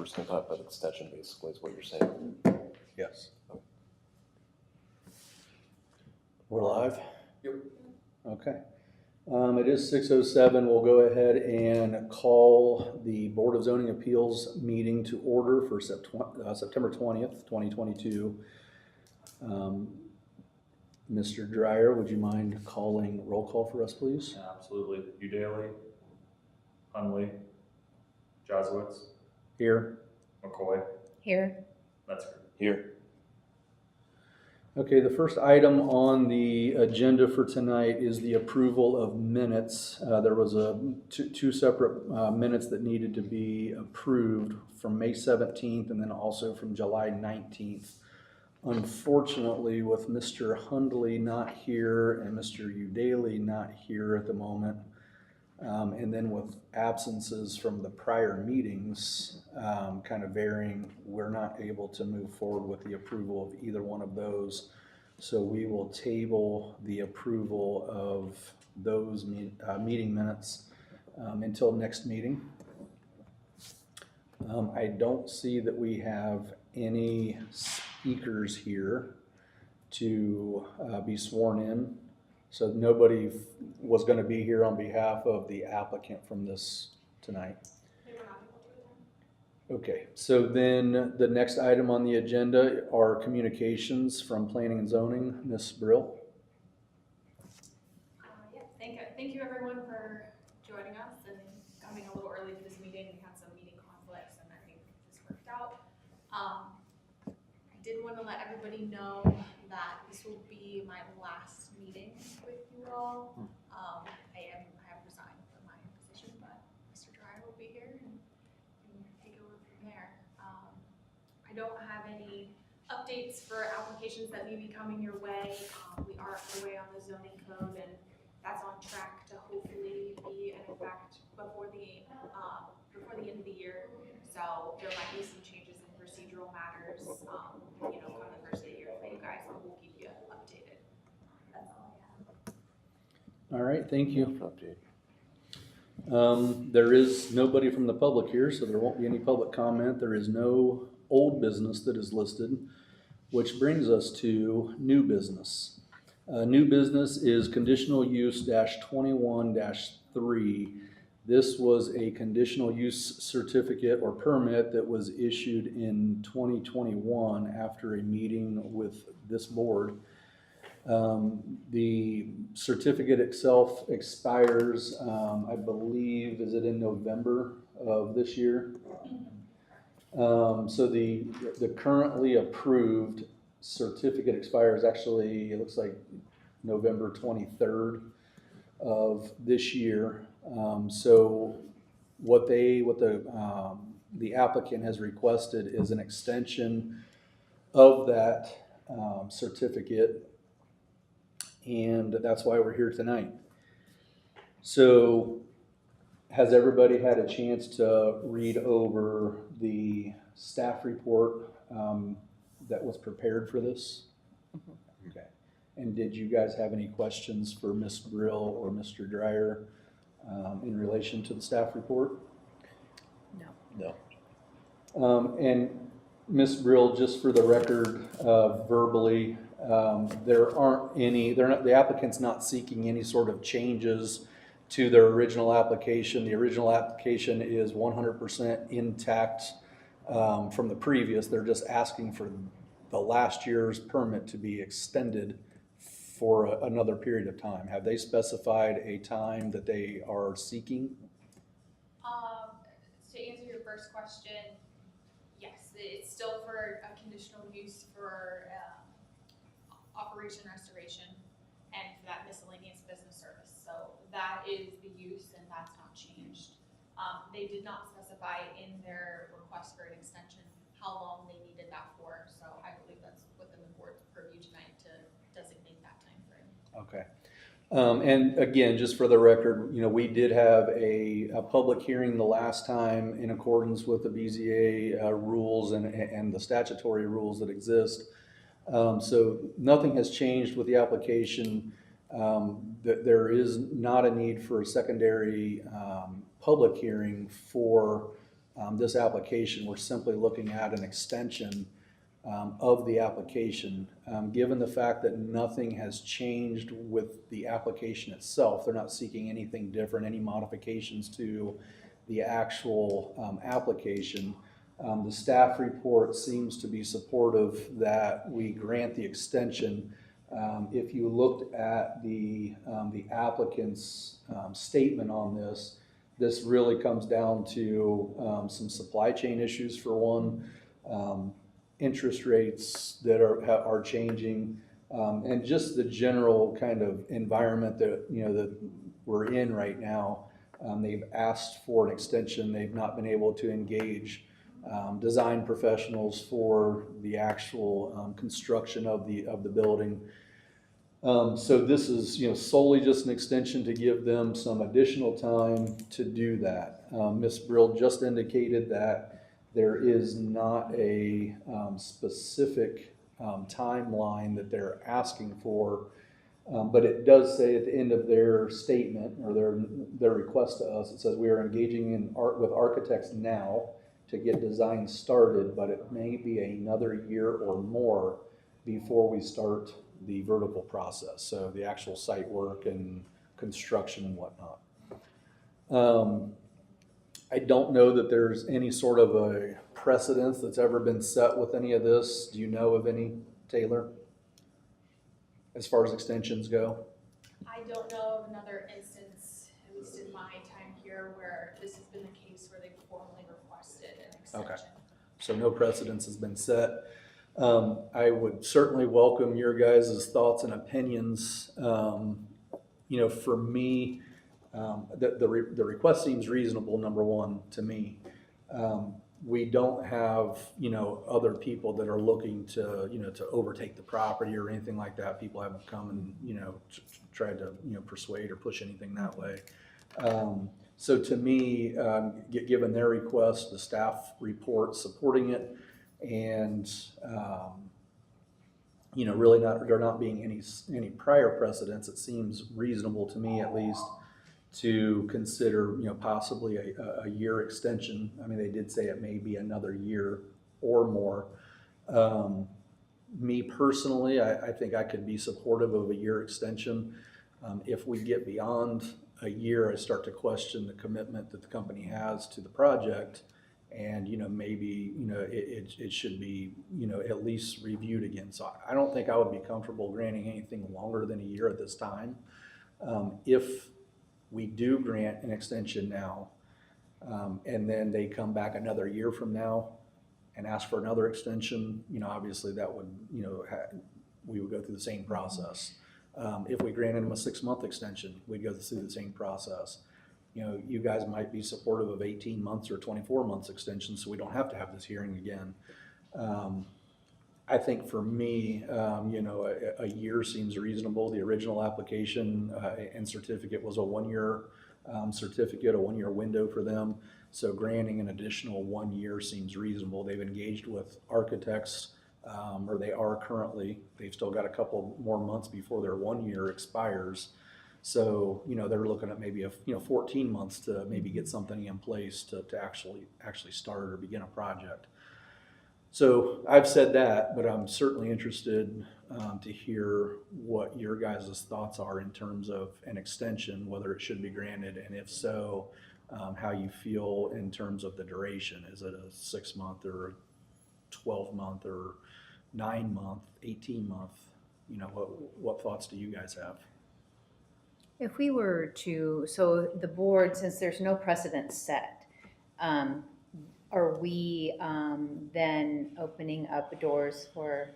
we're still talking about extension, basically, is what you're saying. Yes. We're live? Yep. Okay. It is 6:07. We'll go ahead and call the Board of Zoning Appeals meeting to order for September 20th, 2022. Mr. Dreyer, would you mind calling roll call for us, please? Absolutely. Udaly, Hunley, Jazowitz, Here. McCoy, Here. Metzger. Here. Okay, the first item on the agenda for tonight is the approval of minutes. There was two separate minutes that needed to be approved from May 17th and then also from July 19th. Unfortunately, with Mr. Hundley not here and Mr. Udaly not here at the moment, and then with absences from the prior meetings kind of varying, we're not able to move forward with the approval of either one of those. So we will table the approval of those meeting minutes until next meeting. I don't see that we have any speakers here to be sworn in. So nobody was going to be here on behalf of the applicant from this tonight. Okay, so then the next item on the agenda are communications from Planning and Zoning. Ms. Brill. Thank you everyone for joining us and coming a little early to this meeting. We had some meeting conflicts and I think this worked out. I did want to let everybody know that this will be my last meeting with you all. I have resigned from my position, but Mr. Dreyer will be here and take over from there. I don't have any updates for applications that may be coming your way. We are underway on the zoning code and that's on track to hopefully be in effect before the end of the year. So there might be some changes in procedural matters, come the first of the year for you guys, and we'll keep you updated. That's all I have. All right, thank you. There is nobody from the public here, so there won't be any public comment. There is no old business that is listed, which brings us to new business. New business is conditional use -21-3. This was a conditional use certificate or permit that was issued in 2021 after a meeting with this board. The certificate itself expires, I believe, is it in November of this year? So the currently approved certificate expires actually, it looks like November 23rd of this year. So what the applicant has requested is an extension of that certificate, and that's why we're here tonight. So has everybody had a chance to read over the staff report that was prepared for this? Mm-hmm. Okay. And did you guys have any questions for Ms. Brill or Mr. Dreyer in relation to the staff report? No. And Ms. Brill, just for the record, verbally, there aren't any. The applicant's not seeking any sort of changes to their original application. The original application is 100% intact from the previous. They're just asking for the last year's permit to be extended for another period of time. Have they specified a time that they are seeking? To answer your first question, yes, it's still for a conditional use for operation restoration and for that miscellaneous business service. So that is the use and that's not changed. They did not specify in their request for an extension how long they needed that for. So I believe that's within the board's purview tonight to designate that time frame. Okay. And again, just for the record, we did have a public hearing the last time in accordance with the BZA rules and the statutory rules that exist. So nothing has changed with the application. There is not a need for a secondary public hearing for this application, we're simply looking at an extension of the application. Given the fact that nothing has changed with the application itself, they're not seeking anything different, any modifications to the actual application. The staff report seems to be supportive that we grant the extension. If you looked at the applicant's statement on this, this really comes down to some supply chain issues for one, interest rates that are changing, and just the general kind of environment that that we're in right now. They've asked for an extension. They've not been able to engage design professionals for the actual construction of the building. So this is solely just an extension to give them some additional time to do that. Ms. Brill just indicated that there is not a specific timeline that they're asking for, but it does say at the end of their statement or their request to us, it says we are engaging with architects now to get design started, but it may be another year or more before we start the vertical process, so the actual site work and construction and whatnot. I don't know that there's any sort of a precedence that's ever been set with any of this. Do you know of any, Taylor, as far as extensions go? I don't know of another instance, at least in my time here, where this has been the case where they formally requested an extension. Okay. So no precedence has been set. I would certainly welcome your guys' thoughts and opinions. For me, the request seems reasonable, number one, to me. We don't have, other people that are looking to, to overtake the property or anything like that. People haven't come and, tried to, persuade or push anything that way. So to me, given their request, the staff report supporting it, and really there not being any prior precedents, it seems reasonable to me at least to consider possibly a year extension. I mean, they did say it may be another year or more. Me personally, I think I could be supportive of a year extension. If we get beyond a year, I start to question the commitment that the company has to the project. And, maybe, it should be, at least reviewed again. So I don't think I would be comfortable granting anything longer than a year at this time. If we do grant an extension now, and then they come back another year from now and ask for another extension, obviously that would, we would go through the same process. If we granted them a 6-month extension, we'd go through the same process. You guys might be supportive of 18 months or 24 months extension, so we don't have to have this hearing again. I think for me, a year seems reasonable. The original application and certificate was a 1-year certificate, a 1-year window for them. So granting an additional 1 year seems reasonable. They've engaged with architects, or they are currently. They've still got a couple more months before their 1 year expires. So, they're looking at maybe 14 months to maybe get something in place to actually start or begin a project. So I've said that, but I'm certainly interested to hear what your guys' thoughts are in terms of an extension, whether it should be granted, and if so, how you feel in terms of the duration. Is it a 6-month or a 12-month or 9-month, 18-month? What thoughts do you guys have? If we were to, so the board, since there's no precedent set, are we then opening up doors for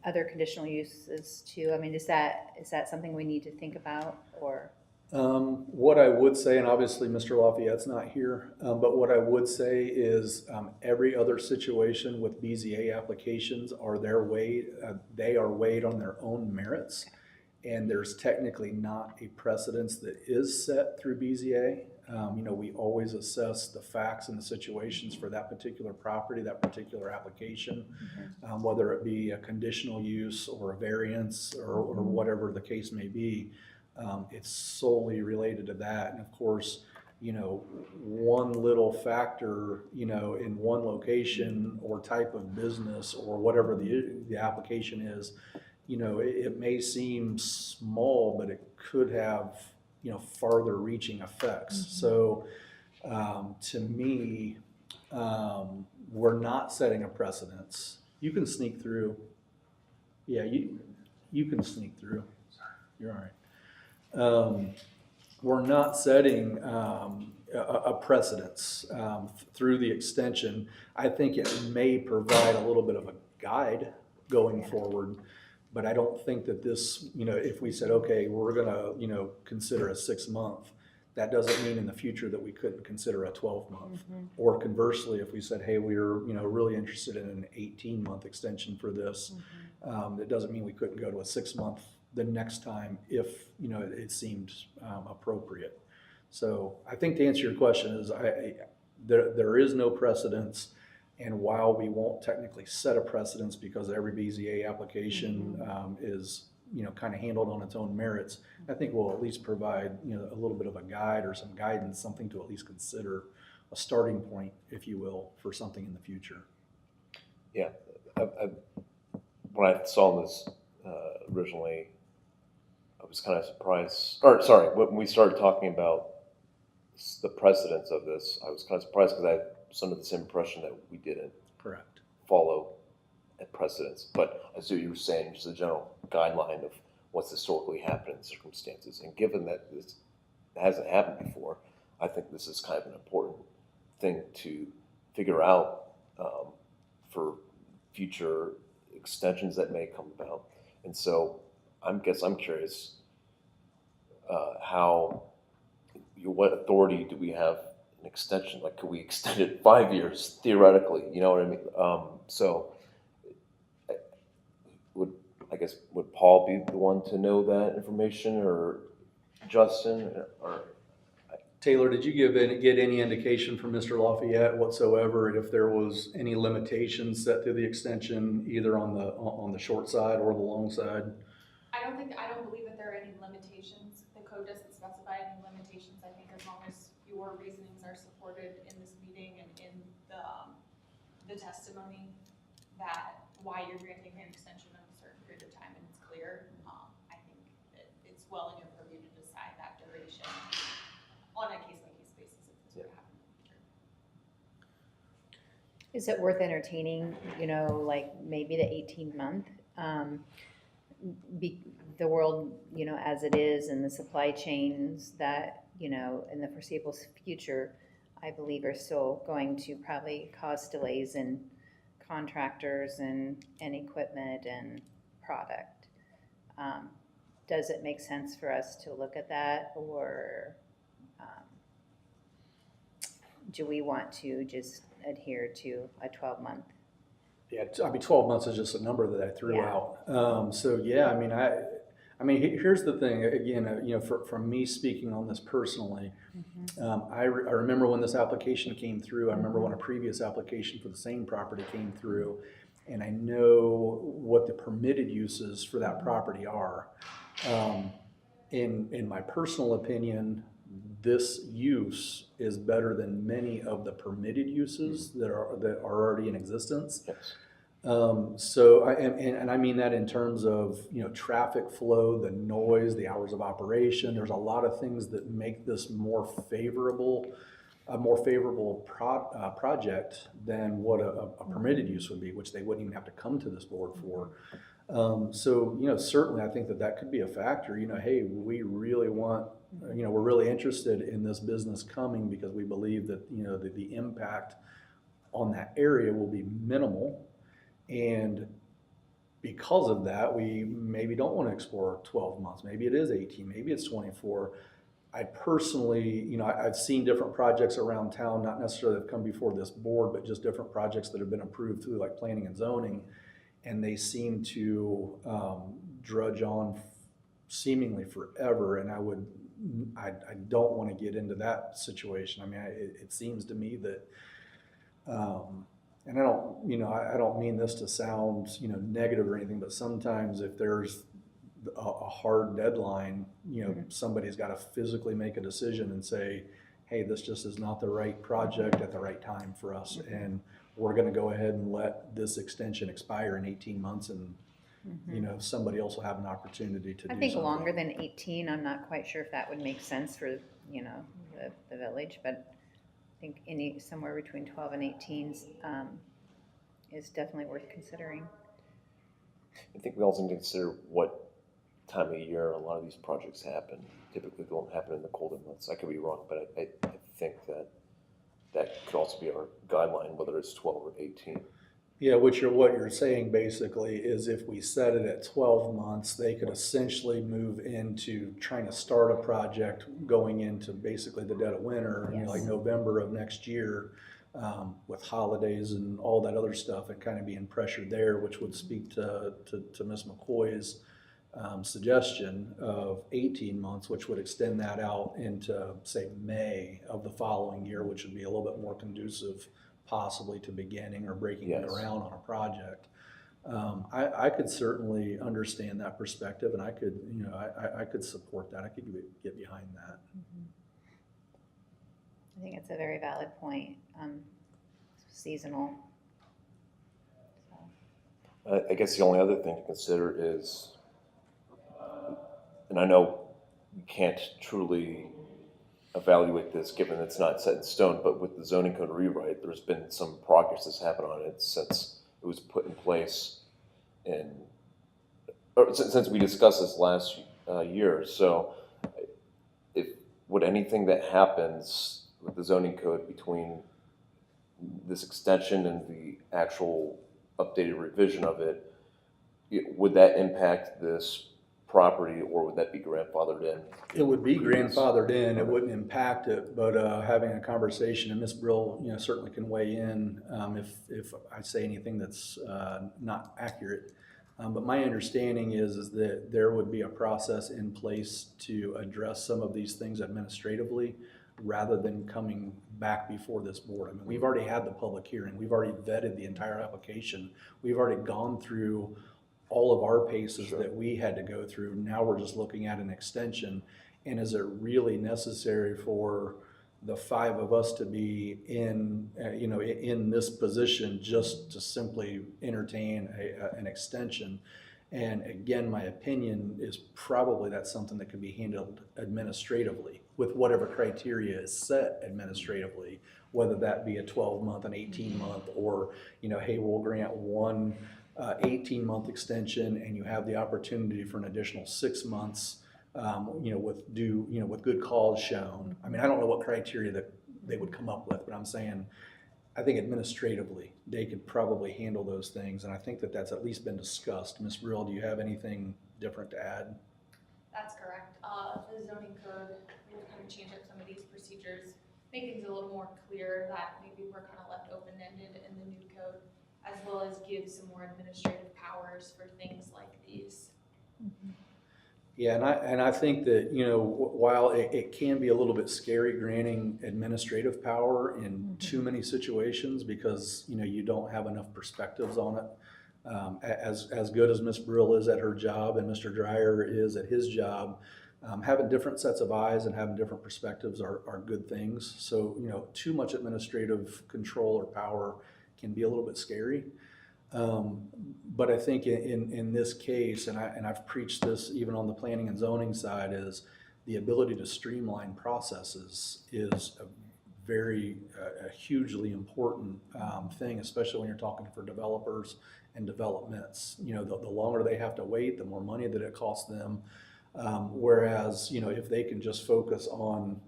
other conditional uses too? I mean, is that something we need to think about, or? What I would say, and obviously Mr. Lafayette's not here, but what I would say is every other situation with BZA applications they are weighed on their own merits. And there's technically not a precedence that is set through BZA. We always assess the facts and the situations for that particular property, that particular application, whether it be a conditional use or a variance or whatever the case may be. It's solely related to that. And of course, one little factor, in one location or type of business or whatever the application is, it may seem small, but it could have, farther reaching effects. So, to me, we're not setting a precedence. You can sneak through. Yeah, you can sneak through. You're all right. We're not setting a precedence through the extension. I think it may provide a little bit of a guide going forward, but I don't think that this, if we said, okay, we're gonna, consider a 6-month, that doesn't mean in the future that we couldn't consider a 12-month. Or conversely, if we said, hey, we're, really interested in an 18-month extension for this, it doesn't mean we couldn't go to a 6-month the next time if, it seemed appropriate. So I think to answer your question is there is no precedence, and while we won't technically set a precedence because every BZA application is kind of handled on its own merits, I think we'll at least provide a little bit of a guide or some guidance, something to at least consider, a starting point, if you will, for something in the future. Yeah, when I saw this originally, I was kind of surprised, when we started talking about the precedence of this, I was kind of surprised because I had some of the same impression that we didn't Correct. follow a precedence. But I see what you were saying, just a general guideline of what's historically happened in circumstances. And given that this hasn't happened before, I think this is kind of an important thing to figure out for future extensions that may come about. And so I'm curious what authority do we have an extension? Like, could we extend it 5 years theoretically? You know what I mean? So would Paul be the one to know that information, or Justin, or? Taylor, did you get any indication from Mr. Lafayette whatsoever if there was any limitations set to the extension, either on the short side or the long side? I don't believe that there are any limitations. The code doesn't specify any limitations. I think as long as your reasonings are supported in this meeting and in the testimony that why you're granting an extension of a certain period of time and it's clear, I think that it's well in your purview to decide that duration on a case-by-case basis if this would happen in the future. Is it worth entertaining, like maybe the 18-month? The world, as it is, and the supply chains that, in the foreseeable future, I believe are still going to probably cause delays in contractors and equipment and product. Does it make sense for us to look at that, or do we want to just adhere to a 12-month? Yeah, 12 months is just a number that I threw out. So yeah, here's the thing. Again, from me speaking on this personally, I remember when this application came through. I remember when a previous application for the same property came through, and I know what the permitted uses for that property are. In my personal opinion, this use is better than many of the permitted uses that are already in existence. Yes. So I mean that in terms of traffic flow, the noise, the hours of operation. There's a lot of things that make this a more favorable project than what a permitted use would be, which they wouldn't even have to come to this board for. So certainly I think that could be a factor. Hey, we really want, we're really interested in this business coming because we believe that the impact on that area will be minimal. And because of that, we maybe don't want to explore 12 months. Maybe it is 18, maybe it's 24. I personally, I've seen different projects around town, not necessarily that have come before this board, but just different projects that have been approved through like planning and zoning. And they seem to drudge on seemingly forever. And I don't want to get into that situation. It seems to me that, and I don't mean this to sound, negative or anything, but sometimes if there's a hard deadline, somebody's got to physically make a decision and say, hey, this just is not the right project at the right time for us, and we're gonna go ahead and let this extension expire in 18 months, and, you know, somebody else will have an opportunity to do I something. think longer than 18, I'm not quite sure if that would make sense for, you know, the village, but I think somewhere between 12 and 18 is definitely worth considering. I think we also need to consider what time of year a lot of these projects happen. Typically, they don't happen in the colder months. I could be wrong, but I think that could also be our guideline, whether it's 12 or 18. Yeah, what you're saying basically is if we set it at 12 months, they could essentially move into trying to start a project going into basically the dead of winter, you know, like Yes. November of next year, with holidays and all that other stuff, and kind of being pressured there, which would speak to Ms. McCoy's suggestion of 18 months, which would extend that out into, say, May of the following year, which would be a little bit more conducive possibly to beginning or breaking Yes. ground on a project. I could certainly understand that perspective, and I could, you know, I could support that. I could get behind that. I think it's a very valid point, seasonal. So, I guess the only other thing to consider is, and I know you can't truly evaluate this given it's not set in stone, but with the zoning code rewrite, there's been some progress that's happened on it since it was put in place or since we discussed this last year. So would anything that happens with the zoning code between this extension and the actual updated revision of it, would that impact this property, or would that be grandfathered in? It would be grandfathered in, it wouldn't impact it, but having a conversation, and Ms. Brill, you know, certainly can weigh in if I say anything that's not accurate. But my understanding is that there would be a process in place to address some of these things administratively, rather than coming back before this board. I mean, we've already had the public hearing, we've already vetted the entire application, we've already gone through all of our paces that we had to go through. Now we're just looking at an extension. And is it really necessary for the five of us to be in, you know, in this position just to simply entertain an extension? And again, my opinion is probably that's something that can be handled administratively with whatever criteria is set administratively, whether that be a 12-month, an 18-month, or, you know, hey, we'll grant one 18-month extension, and you have the opportunity for an additional 6 months, you know, with good cause shown. I mean, I don't know what criteria that they would come up with, but I'm saying, I think administratively, they could probably handle those things, and I think that that's at least been discussed. Ms. Brill, do you have anything different to add? That's correct. The zoning code, we would kind of change up some of these procedures, make things a little more clear that maybe we're kind of left open-ended in the new code, as well as give some more administrative powers for things like these. Yeah, and I think that, you know, while it can be a little bit scary granting administrative power in too many situations, because, you know, you don't have enough perspectives on it. As good as Ms. Brill is at her job and Mr. Dreyer is at his job, having different sets of eyes and having different perspectives are good things. So, you know, too much administrative control or power can be a little bit scary. But I think in this case, and I've preached this even on the planning and zoning side, is the ability to streamline processes is a very a hugely important thing, especially when you're talking for developers and developments. You know, the longer they have to wait, the more money that it costs them. Whereas, you know, if they can just focus on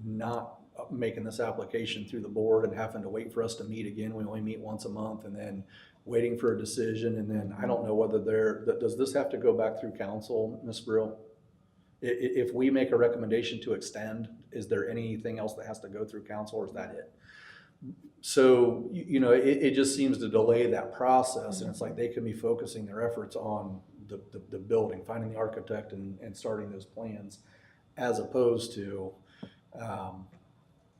not making this application through the board and having to wait for us to meet again, we only meet once a month, and then waiting for a decision, and then I don't know whether does this have to go back through council, Ms. Brill? If we make a recommendation to extend, is there anything else that has to go through council, or is that it? So, you know, it just seems to delay that process, and it's like they can be focusing their efforts on the building, finding the architect and starting those plans, as opposed to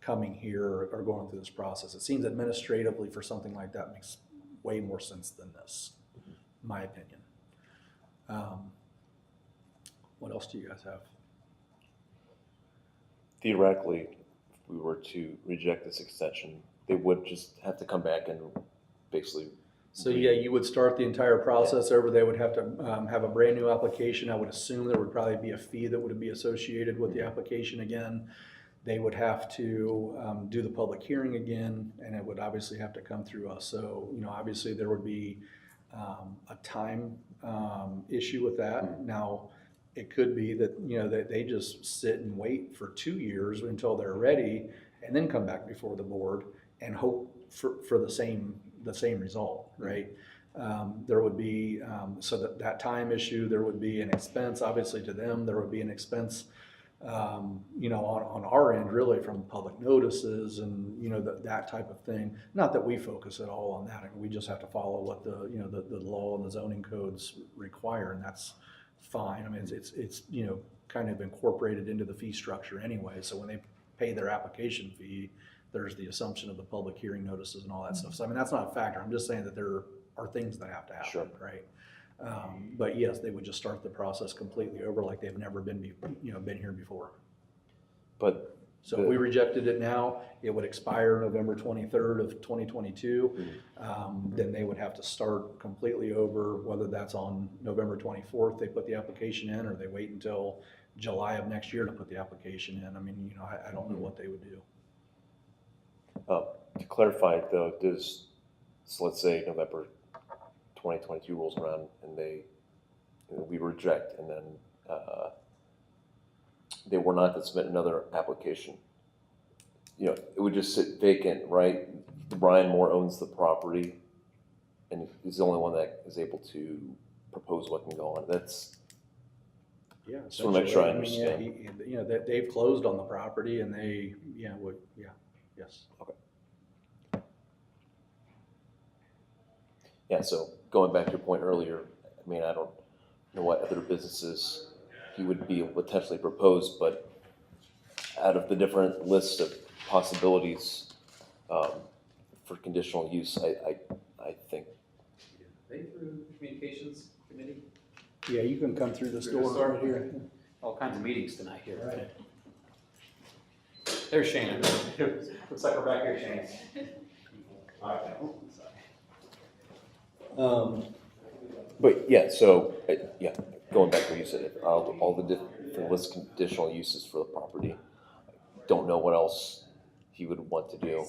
coming here or going through this process. It seems administratively for something like that makes way more sense than this, in my opinion. What else do you guys have? Theoretically, we were to reject this extension, they would just have to come back and basically, So yeah, you would start the entire process over. They would have to have a brand new application. I would assume there would probably be a fee that would be associated with the application again. They would have to do the public hearing again, and it would obviously have to come through us. So, obviously there would be a time issue with that. Now, it could be that, that they just sit and wait for 2 years until they're ready and then come back before the board and hope for the same result, right? There would be, so that time issue, there would be an expense, obviously to them, there would be an expense, on our end, really, from public notices and, that type of thing. Not that we focus at all on that. I mean, we just have to follow what the law and the zoning codes require, and that's fine. I mean, it's kind of incorporated into the fee structure anyway. So when they pay their application fee, there's the assumption of the public hearing notices and all that stuff. So I mean, that's not a factor. I'm just saying that there are things that have to happen, Sure. right? But yes, they would just start the process completely over like they've never been here before. but So if we rejected it now, it would expire November 23rd of 2022. Then they would have to start completely over, whether that's on November 24th, they put the application in, or they wait until July of next year to put the application in. I mean, I don't know what they would do. to clarify though, so let's say November 2022 rolls around and we reject, and then they were not to submit another application. It would just sit vacant, right? Brian Moore owns the property and is the only one that is able to propose what can go on. That's, Yeah. Just wanna make sure I essentially, mean, yeah, that they've closed on the property and they, yes. yeah, so going back to your point earlier, I mean, I don't know what other businesses he would be able to potentially propose, but out of the different lists of possibilities for conditional use, I think, They through communications committee, Yeah, you can come through this Through this door door? right here. all kinds of meetings tonight here. Right. There's Shane. Looks like we're back here, Shane. but yeah, so, yeah, going back to what you said, all the different list of conditional uses for the property. Don't know what else he would want to do.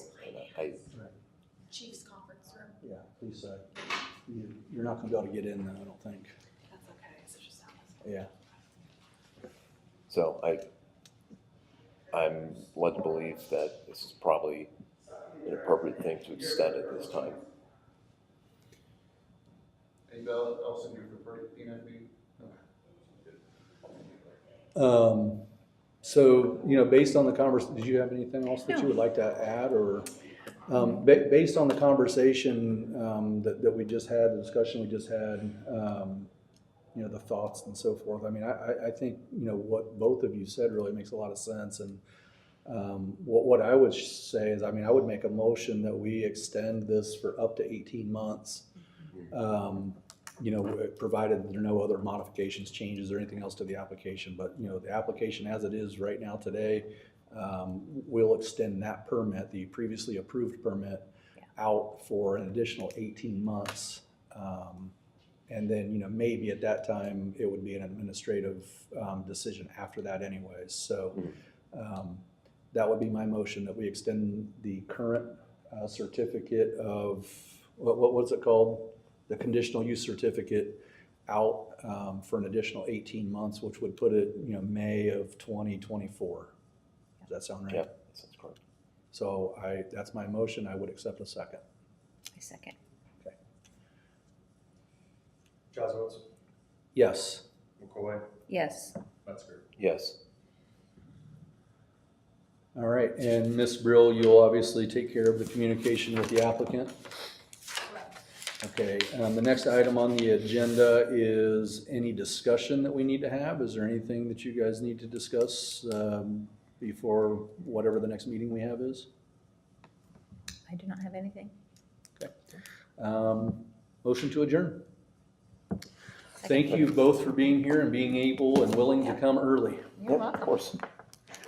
And Chief's conference room. Yeah, please, you're not gonna be able to get in though, I don't think. That's okay, it's just sound. Yeah. So I'm led to believe that this is probably an appropriate thing to extend at this time. Anybody else in your preferred peanut meeting? So, based on the did you have anything else that you would like to add, or, based on the conversation, that we just had, the discussion we just had, the thoughts and so forth, I mean, I think, what both of you said really makes a lot of sense, and, what I would say is, I mean, I would make a motion that we extend this for up to 18 months. Provided there are no other modifications, changes, or anything else to the application. But, the application as it is right now today, we'll extend that permit, the previously approved permit, out for an additional 18 months. And then, maybe at that time, it would be an administrative decision after that anyways. So that would be my motion, that we extend the current certificate of, what's it called? The conditional use certificate out for an additional 18 months, which would put it, May of 2024. Does that sound right? Yeah, that sounds correct. So that's my motion. I would accept a second. I second. Jazzowitz, Yes. McCoy, Yes. Metzger. Yes. All right. And Ms. Brill, you'll obviously take care of the communication with the applicant. Correct. Okay. The next item on the agenda is any discussion that we need to have. Is there anything that you guys need to discuss before whatever the next meeting we have is? I do not have anything. Motion to adjourn. Thank you both for being here and being able and willing to come early. You're Yeah, welcome. of course.